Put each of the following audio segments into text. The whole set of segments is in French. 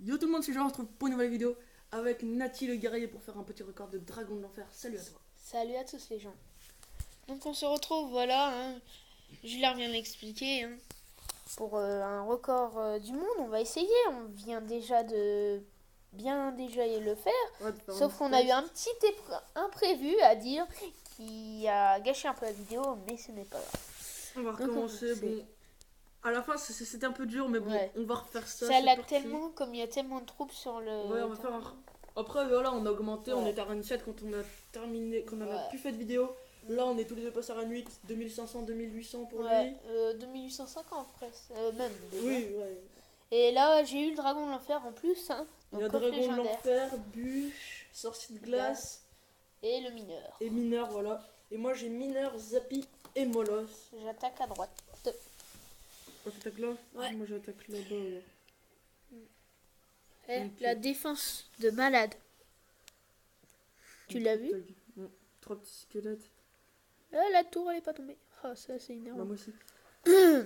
Yo tout le monde, c'est Jean, on se retrouve pour une nouvelle vidéo avec Nati le guerrier pour faire un petit record de dragon de l'enfer. Salut à toi. Salut à tous les gens. Donc on se retrouve, voilà, Julien vient d'expliquer, pour un record du monde. On va essayer, on vient déjà de bien déjà le faire. Ouais, Sauf qu'on a eu un petit imprévu à dire qui a gâché un peu la vidéo, mais ce n'est pas grave. On va recommencer. Bon, à la fin c'était un peu dur, mais bon, Ouais. on va refaire ça. Ça l'a tellement, comme il y a tellement de troupes sur le... Ouais, on va faire un... Après, voilà, on a augmenté, Ouais. on était à Run 7 quand on a terminé, quand on a plus fait de vidéo. Là, on est tous les deux passés à Run 8, 2500, 2800 pour lui. 2850 presque, même. Déjà. Oui, ouais. Et là, j'ai eu le dragon de l'enfer en plus. Il y a dragon de l'enfer, bûche, sorcier de glace. Et le mineur. Et mineur, voilà. Et moi, j'ai mineur, Zappy et Moloss. J'attaque à droite. Toi, t'attaques là? Ouais. Moi, j'attaque là-bas. La défense de malade. Tu l'as vu? Non. 3 petits squelettes. La tour, elle est pas tombée. Oh, ça, c'est énervant. Bah, moi aussi.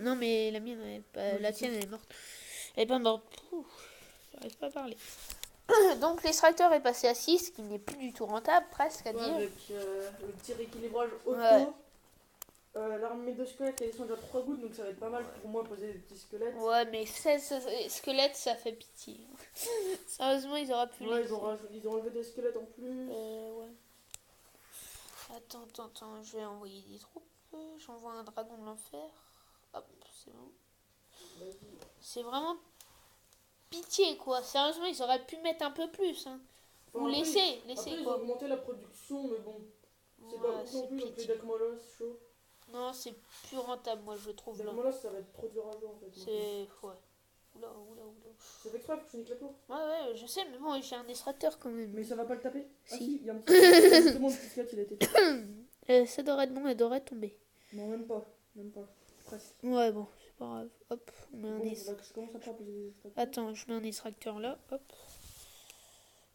Non, mais la mienne, elle est pas... la tienne, elle est morte. Elle est pas morte. J'arrive pas à parler. Donc, l'extracteur est passé à 6, ce qui n'est plus du tout rentable, presque à dire. Avec le petit rééquilibrage auto. Ouais. L'armée de squelettes, elle descend déjà 3 gouttes, donc ça va être pas mal pour moi poser des petits squelettes. Ouais, mais 16 squelettes, ça fait pitié. Sérieusement, ils auraient pu Ouais, ils ont enlevé des squelettes en plus. Ouais. Attends, je vais envoyer des troupes. J'envoie un dragon de l'enfer. Hop, c'est bon. C'est vraiment pitié, quoi. Sérieusement, ils auraient pu mettre un peu plus. Ou laisser après, ils quoi. ont augmenté la production, mais bon. C'est pas ouf non plus, donc les decks Moloss, chaud. Non, c'est plus rentable, moi, je trouve. Les Moloss, ça va être trop dur à jouer en fait. C'est... Ouais. Oula. C'est fait exprès, faut que je nique la tour. Ouais, je sais, mais bon, j'ai un extracteur quand même. Mais ça va pas le taper? Si. Ah si, il y a un petit squelette. C'est bon, le petit squelette, il a été. Ça devrait être bon, elle devrait tomber. Non, même pas. Presque. Ouais, bon, c'est pas grave. Hop, on met un Bon, je commence à pas poser des extracteurs. Attends, je mets un extracteur là, hop.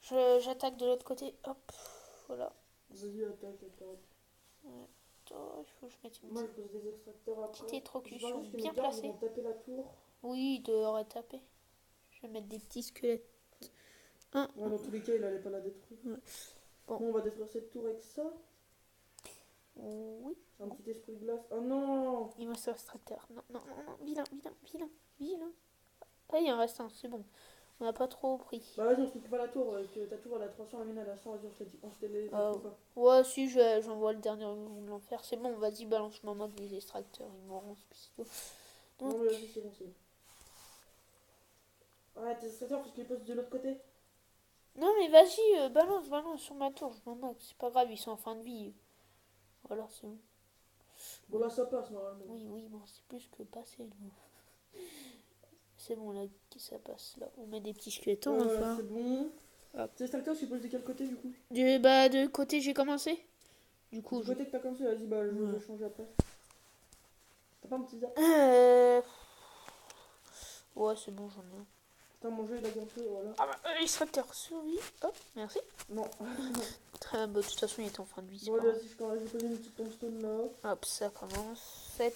J'attaque de l'autre côté, hop. Voilà. Vas-y, attaque. Attends, il faut que je mette une Moi, je pose des extracteurs après. petite étrocution bien bien placée. Ils vont taper la tour. Oui, il devrait taper. Je vais mettre des petits squelettes. Ouais, dans tous les cas, il allait pas la détruire. Ouais. Bon, on va détruire cette tour avec ça. Oui. C'est un petit esprit de glace. Oh non! Il me reste un extracteur. Non. Vilain. Ah, il en reste un, c'est bon. On n'a pas trop pris. Bah vas-y, on se coupe pas la tour. Ta tour, elle a 300, la mienne, elle a 100. Vas-y, on se les ouais, si, j'envoie le dernier de l'enfer. C'est bon, vas-y, balance-moi moi des extracteurs. Ils m'auront spéciaux. Donc... Non, mais vas-y, c'est bon. Ouais, tes extracteurs, faut que je les pose de l'autre côté. Non, mais vas-y, balance sur ma tour. Je m'en moque, c'est pas grave, ils sont en fin de vie. Voilà, c'est bon. Bon, là, ça passe normalement. Oui, bon, c'est plus que passé. C'est bon, là, ça passe. Là, on met des petits squelettes. C'est bon. Tes extracteurs, tu poses de quel côté du coup? De côté, j'ai commencé. Du coup, du côté que t'as commencé, vas-y, bah je vais changer après. T'as pas un petit zap? Ouais, c'est bon, j'en ai un. T'as mangé, il a un peu, voilà. Ah bah, extracteur survie. Hop, merci. Non. Très bien, de toute façon, il est en fin de vie. Bon, vas-y, je vais poser une petite tombstone là. Hop, ça commence. C'est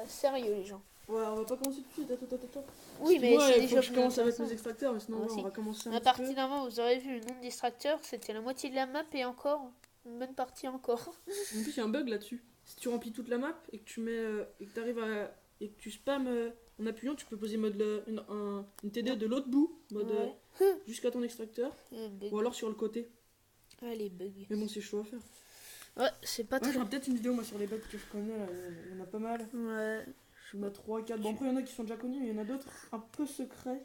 sérieux, les gens. Ouais, on va pas commencer tout de suite, attends. Oui, mais moi, c'est faut déjà que je commence avec mes extracteurs, mais sinon, aussi. on va commencer un à petit partir peu. d'un moment, vous aurez vu le nombre d'extracteurs, c'était la moitié de la map et encore, une bonne partie encore. En plus, il y a un bug là-dessus. Si tu remplis toute la map et que tu mets et que t'arrives à et que tu spams en appuyant, tu peux poser mode une TD de l'autre bout, mode jusqu'à ton extracteur, ou alors sur le côté. Ah, les bugs. Mais bon, c'est chaud à faire. Ouais, c'est pas très... Je ferai peut-être une vidéo moi sur les bugs que je connais, là. Il y en a pas mal. Ouais. Je mets 3, 4. Bon, après, il y en a qui sont déjà connus, mais il y en a d'autres un peu secrets.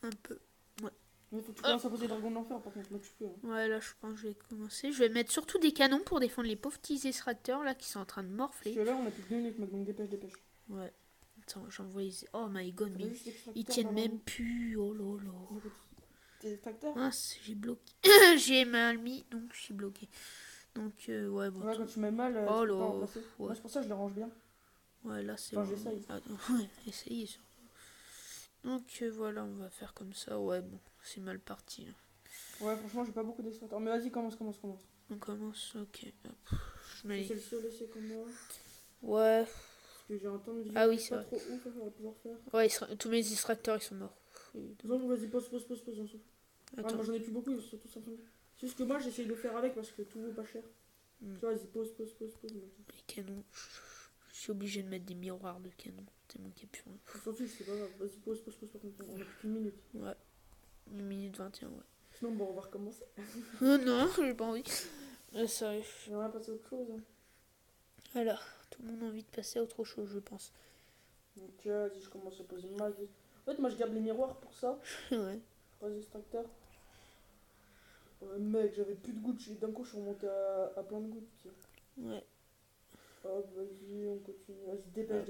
Un peu. Ouais. Mais faut que tu commences à poser Dragon de l'enfer, par contre, là tu peux. Ouais, là je pense que je vais commencer. Je vais mettre surtout des canons pour défendre les pauvres petits extracteurs là qui sont en train de morfler. Parce que là, on a plus de 2 minutes, donc dépêche. Ouais. Attends, j'envoie les... Oh my god, mais ils tiennent même plus. Oh là. Tes extracteurs? Ah, j'ai bloqué. J'ai mal mis, donc je suis bloqué. Donc, ouais, bon. Ouais, quand tu mets mal, tu peux pas remplacer. Moi, c'est pour ça que je les range bien. Ouais, là c'est... Enfin, j'essaye. Ouais, essayez surtout. Donc, voilà, on va faire comme ça. Ouais, bon, c'est mal parti. Ouais, franchement, j'ai pas beaucoup d'extracteurs. Mais vas-y, commence. On commence, ok. Hop. Je mets... C'est le seul essai qu'on a. Ouais. Parce que j'ai un temps de vie oui, c'est pas vrai. trop ouf à pouvoir faire. Ouais, tous mes extracteurs, ils sont morts. Non, vas-y, pose, on s'en fout. Ah, Attends. moi j'en ai plus beaucoup, ils sont tous en train de... C'est juste que moi j'essaye de faire avec parce que tout vaut pas cher. Tu vois, vas-y, pose. Les canons. Je suis obligé de mettre des miroirs de canon. Tellement qu'il n'y a plus rien. On s'en fiche, c'est pas grave. Vas-y, pose, par contre, on a plus qu'une minute. Ouais. 1 minute 21, ouais. Sinon, bon, on va recommencer. Non, j'ai pas envie. Sérieux. J'aimerais passer à autre chose. Hein. Alors, tout le monde a envie de passer à autre chose, je pense. Donc, vas-y, je commence à poser une masse. En fait, moi je garde les miroirs pour ça. Ouais. 3 extracteurs. Mec, j'avais plus de gouttes. D'un coup, je suis remonté à plein de gouttes. Tiens. Ouais. Hop, vas-y, on continue. Vas-y, dépêche.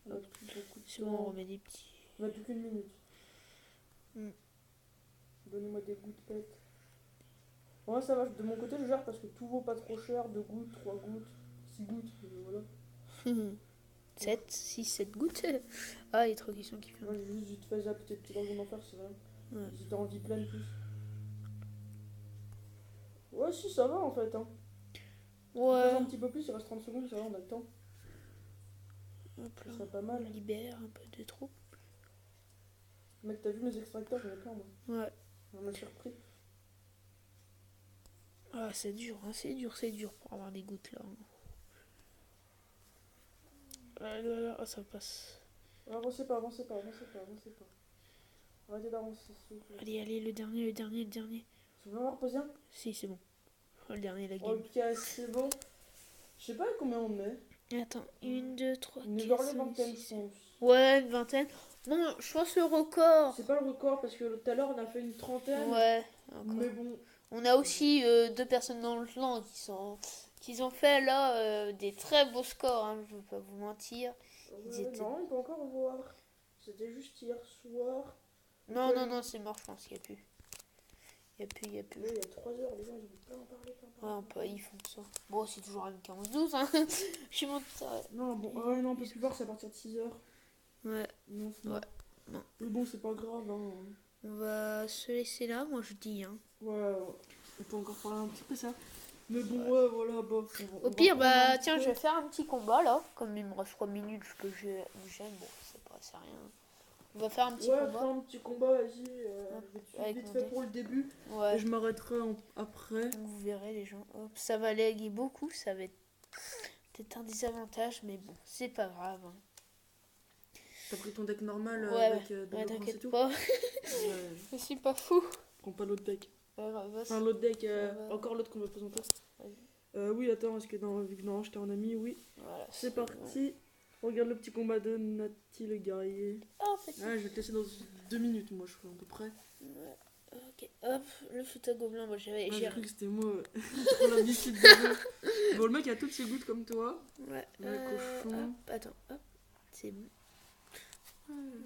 On a plus beaucoup de C'est bon, on remet des petits. On a plus qu'une minute. Donnez-moi des gouttes pètes. Ouais, ça va, de mon côté, je gère parce que tout vaut pas trop cher. 2 gouttes, 3 gouttes, 6 gouttes, voilà. 7, 6, 7 gouttes. Ah, il y a trop de questions qui font. Moi, j'ai juste vite fait zapper tes petits dragons d'enfer, c'est vrai. Ouais. Si t'as envie pleine plus. Ouais, si, ça va en fait. Hein. Ouais. Un petit peu plus, il reste 30 secondes, ça va, on a le temps. Hop là. Ça serait pas On mal. libère un peu de troupes. Mec, t'as vu mes extracteurs, j'en ai plein, moi. Ouais. On m'a surpris. Ah, c'est dur, hein. C'est dur pour avoir des gouttes là. Ah là là, ça passe. Avancez pas. Arrêtez d'avancer, s'il vous plaît. Allez, le dernier. Tu veux m'en reposer un? Si, c'est bon. Oh, le dernier, la game. Ok, c'est bon. Je sais pas combien on met. Attends, 1, 2, 3, On est 4, vers les 5, vingtaines, 6, je pense. Ouais, une vingtaine. Bon, je pense le record. C'est pas le record parce que tout à l'heure on a fait une trentaine. Ouais, encore. Mais bon. On a aussi 2 personnes dans le clan qui ont fait là des très beaux scores, hein, je veux pas vous mentir. Non, on peut encore voir. C'était juste hier soir. Non, c'est mort, je pense qu'il n'y a plus. Il y a plus. Ouais, il y a 3 heures, les gens ils ont plein en parler. Ouais, ils font ça. Bon, c'est toujours à 15-12, hein. Je suis monté ça. Non, bon, ouais, non, on peut plus voir, c'est à partir de 6 heures. Ouais. Non, c'est Ouais. Non. Mais bon, c'est pas grave. Hein. On va se laisser là, moi je dis. Hein. Ouais, on peut encore parler un petit peu ça. Mais bon, ouais, voilà, bof. Au pire, bah tiens, je vais faire un petit combat là. Comme il me reste 3 minutes, je peux jouer une chaîne. Bon, c'est rien. On va faire un petit combat. Ouais, un petit combat, vas-y. Je vais vite fait pour le début. Ouais. Et je m'arrêterai après. Donc vous verrez les gens. Hop, ça va laguer beaucoup, ça va être peut-être un désavantage, mais bon, c'est pas grave. Hein. T'as pris ton deck normal Ouais, avec t'inquiète pas. Je suis pas fou. Prends pas l'autre deck. Enfin, Enfin, l'autre deck, encore l'autre qu'on va présenter. Oui, attends, est-ce que vu que non, j'étais en ami, oui. Voilà, c'est parti. Regarde le petit combat de Nati le guerrier. Je vais te laisser dans 2 minutes, moi je suis à peu près. Ok, hop, le foot à gobelin, moi j'ai cru que c'était moi. J'ai trop l'habitude de jouer. Bon, le mec a toutes ses gouttes comme toi. Ouais. Le cochon. Attends, hop, c'est bon.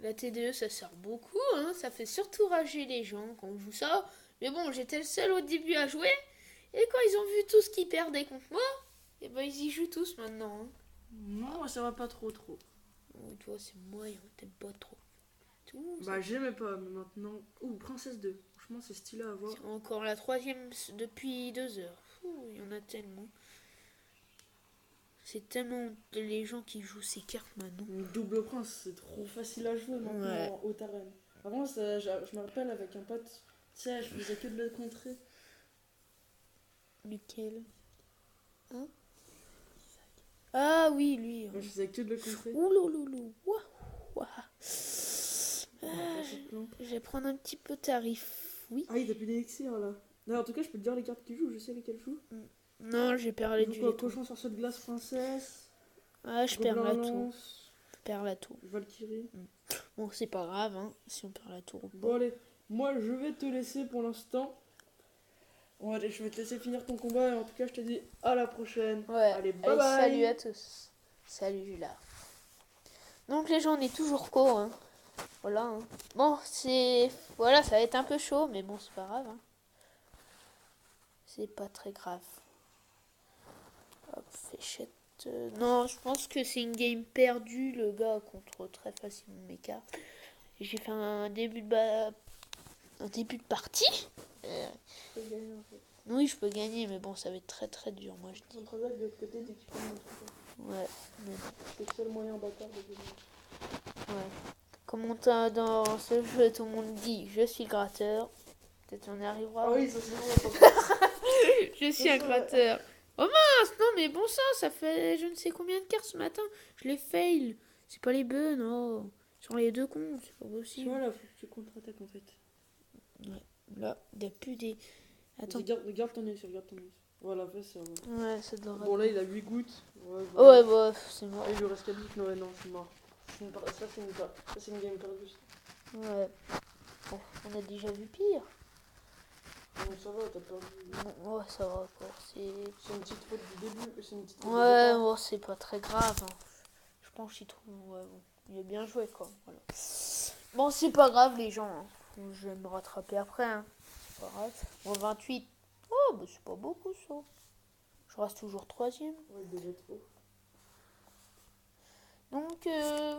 La TDE ça sert beaucoup, hein. Ça fait surtout rager les gens quand on joue ça. Mais bon, j'étais le seul au début à jouer. Et quand ils ont vu tous qui perdaient contre moi, et ben ils y jouent tous maintenant. Hein. Non, ça va pas trop. Oh, toi, c'est moyen, t'aimes pas trop. Tout, bah, j'aimais pas, mais maintenant. Oh, Princesse 2. Franchement, c'est stylé à voir. C'est encore la 3e depuis 2 heures. Il y en a tellement. C'est tellement les gens qui jouent ces cartes maintenant. Double prince, c'est trop facile à jouer maintenant en haute arène. Avant, je me rappelle avec un pote, tu sais, je faisais que de le contrer. Lequel? Hein? Ah oui, lui. Moi, je faisais que de le contrer. Oulouloulou. Je vais prendre un petit peu tarif. Oui. Ah, il t'a plus d'élixir là. Non, en tout cas, je peux te dire les cartes qu'il joue, je sais lesquelles joue. Non, j'ai perdu du lait. Cochon sur de glace princesse. Ah, je perds la tour. Je perds la tour. Valkyrie. Bon, c'est pas grave, hein, si on perd la tour. Bon, allez, moi je vais te laisser pour l'instant. Bon, allez, je vais te laisser finir ton combat et en tout cas, je te dis à la prochaine. Ouais, allez, bye bye. Salut à tous. Salut là. Donc, les gens, on est toujours court, hein. Voilà. Hein. Bon, voilà, ça va être un peu chaud, mais bon, c'est pas grave. Hein. C'est pas très grave. Hop, fléchette. Non, je pense que c'est une game perdue. Le gars contre très facilement mes cartes. J'ai fait un début de partie. Oui, je peux gagner, mais bon, ça va être très très dur, moi je dis. De l'autre côté, dès que tu peux ouais. c'est le seul moyen bâtard de gagner. Ouais. Comme dans ce jeu, tout le monde dit je suis gratteur. Peut-être on y arrivera. Ah oui, ça c'est bon. Je suis un gratteur. Oh mince, non mais bon sang, ça fait je ne sais combien de cartes ce matin. Je les fail. C'est pas les bonnes, oh. Sur les deux comptes, c'est pas Tu possible. vois là, faut que tu contre-attaques en fait. Ouais, là, il n'y a plus des... Attends. Regarde ton œil, regarde ton œil. Voilà, fais ça. Ouais, ça devrait... Bon là, il a 8 gouttes. Ouais, Ouais, bah, c'est mort. Ah, il lui reste 4 gouttes. Non, c'est mort. Ça, c'est une game perdue. Ouais. Bon, on a déjà vu pire. Non, ça va, t'as perdu. Ouais, ça va, quoi. C'est une petite faute du début. C'est une petite faute ouais, bon, c'est pas très grave. Hein. Je pense qu'il trouve... Ouais, bon. Il a bien joué, quoi. Voilà. Bon, c'est pas grave, les gens. Hein. Je vais me rattraper après. Hein. C'est pas grave. Bon, 28. Oh, bah, c'est pas beaucoup, ça. Je reste toujours 3e. Ouais, déjà trop. Donc,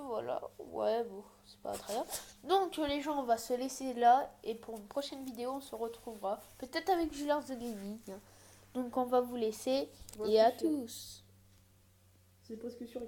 voilà. Ouais, bon, c'est pas très grave. Donc, les gens, on va se laisser là. Et pour une prochaine vidéo, on se retrouvera. Peut-être avec Julien The Gaming. Donc, on va vous laisser. Et à tous. C'est presque sûr.